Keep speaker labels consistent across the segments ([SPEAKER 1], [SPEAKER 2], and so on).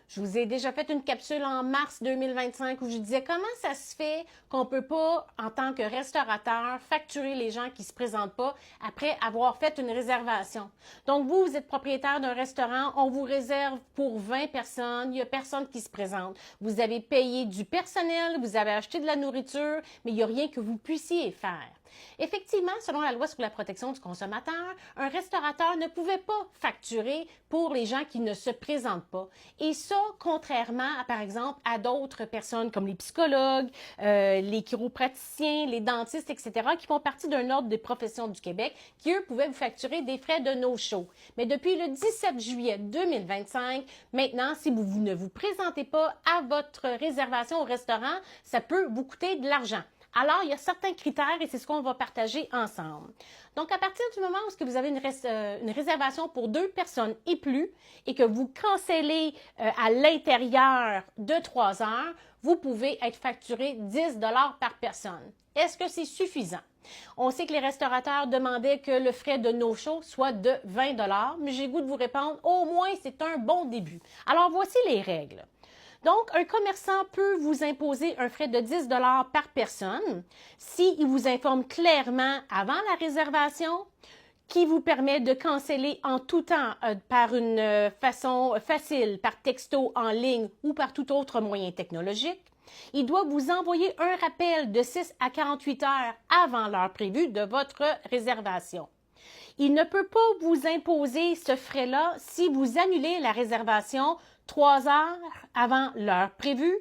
[SPEAKER 1] Je vous ai déjà fait une capsule en mars 2025 où je disais comment ça se fait qu'on ne peut pas, en tant que restaurateur, facturer les gens qui ne se présentent pas après avoir fait une réservation. Donc, vous êtes propriétaire d'un restaurant, on vous réserve pour 20 personnes, il n'y a personne qui se présente. Vous avez payé du personnel, vous avez acheté de la nourriture, mais il n'y a rien que vous puissiez faire. Effectivement, selon la loi sur la protection du consommateur, un restaurateur ne pouvait pas facturer pour les gens qui ne se présentent pas. Et ça, contrairement à, par exemple, à d'autres personnes comme les psychologues, les chiropraticiens, les dentistes, etc., qui font partie d'un ordre des professions du Québec, qui, eux, pouvaient vous facturer des frais de no-show. Mais depuis le 17 juillet 2025, maintenant, si vous ne vous présentez pas à votre réservation au restaurant, ça peut vous coûter de l'argent. Alors, il y a certains critères et c'est ce qu'on va partager ensemble. Donc, à partir du moment où vous avez une réservation pour 2 personnes et plus et que vous cancellez à l'intérieur de 3 heures, vous pouvez être facturé 10 $ par personne. Est-ce que c'est suffisant? On sait que les restaurateurs demandaient que le frais de no-show soit de 20 $, mais j'ai le goût de vous répondre, au moins c'est un bon début. Alors, voici les règles. Donc, un commerçant peut vous imposer un frais de 10 $ par personne s'il vous informe clairement avant la réservation, qui vous permet de canceller en tout temps par une façon facile, par texto, en ligne ou par tout autre moyen technologique. Il doit vous envoyer un rappel de 6 à 48 heures avant l'heure prévue de votre réservation. Il ne peut pas vous imposer ce frais-là si vous annulez la réservation 3 heures avant l'heure prévue,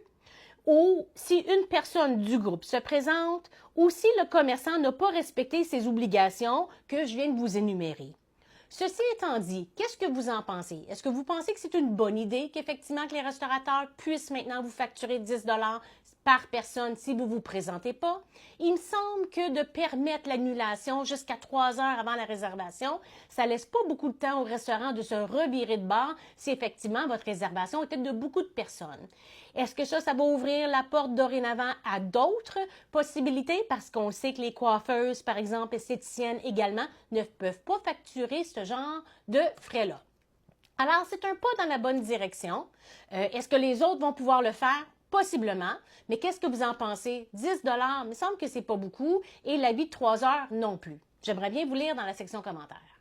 [SPEAKER 1] ou si une personne du groupe se présente, ou si le commerçant n'a pas respecté ses obligations que je viens de vous énumérer. Ceci étant dit, qu'est-ce que vous en pensez? Est-ce que vous pensez que c'est une bonne idée qu'effectivement que les restaurateurs puissent maintenant vous facturer 10 $ par personne si vous ne vous présentez pas? Il me semble que de permettre l'annulation jusqu'à 3 heures avant la réservation, ça ne laisse pas beaucoup de temps au restaurant de se revirer de bord si effectivement votre réservation était de beaucoup de personnes. Est-ce que ça va ouvrir la porte dorénavant à d'autres possibilités? Parce qu'on sait que les coiffeuses, par exemple, esthéticiennes également, ne peuvent pas facturer ce genre de frais-là. Alors, c'est un pas dans la bonne direction. Est-ce que les autres vont pouvoir le faire? Possiblement. Mais qu'est-ce que vous en pensez? 10 $, il me semble que c'est pas beaucoup. Et l'avis de 3 heures non plus. J'aimerais bien vous lire dans la section commentaires.